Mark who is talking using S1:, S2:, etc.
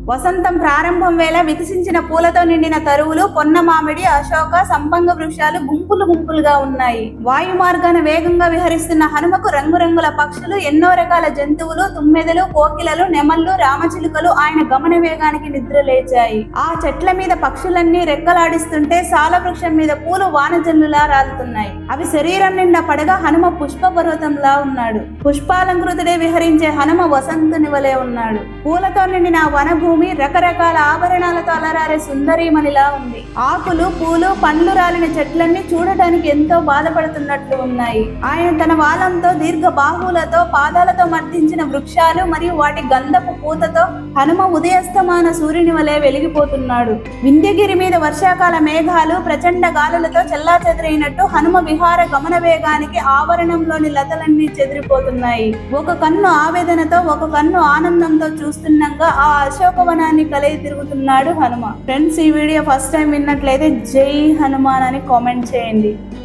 S1: వసంతం ప్రారంభం వేళ వికసించిన పూలతో నిండిన తరువులు, పొన్న మామిడి, అశోక, సంపంగ వృక్షాలు గుంపులు గుంపులుగా ఉన్నాయి. వాయు మార్గాన వేగంగా విహరిస్తున్న హనుమకు రంగురంగుల పక్షులు, ఎన్నో రకాల జంతువులు, తుమ్మెదలు, కోకిలలు, నెమళ్ళు, రామచిలుకలు ఆయన గమన వేగానికి నిద్ర లేచాయి. ఆ చెట్ల మీద పక్షులన్నీ రెక్కలాడిస్తుంటే సాల వృక్షం మీద పూలు వానజల్లులా రాలుతున్నాయి. అవి శరీరం నిండా పడగా హనుమ పుష్ప పర్వతంలా ఉన్నాడు. పుష్పాలంకృతుడే విహరించే హనుమ వసంతుని వలె ఉన్నాడు. పూలతో నిండిన వనభూమి రకరకాల ఆభరణాలతో అలరారే సుందరీమణిలా ఉంది. ఆకులు, పూలు, పండ్లు రాలిన చెట్లన్నీ చూడటానికి ఎంతో బాధపడుతున్నట్లు ఉన్నాయి. ఆయన తన వాలంతో, దీర్ఘ బాహువులతో, పాదాలతో మర్దించిన వృక్షాలు మరియు వాటి గంధపు పూతతో హనుమ ఉదయస్తమాన సూర్యుని వలె వెలిగిపోతున్నాడు. వింధ్యగిరి మీద వర్షాకాల మేఘాలు ప్రచండ గాలులతో చెల్లాచెదరైనట్టు హనుమ విహార గమన వేగానికి ఆవరణంలోని లతలన్నీ చెదిరిపోతున్నాయి. ఒక కన్ను ఆవేదనతో, ఒక కన్ను ఆనందంతో చూస్తుండగా ఆ అశోకవనాన్ని కలిగి తిరుగుతున్నాడు హనుమ. ఫ్రెండ్స్, ఈ వీడియో ఫస్ట్ టైం విన్నట్లయితే జై హనుమాన్ అని కామెంట్ చేయండి.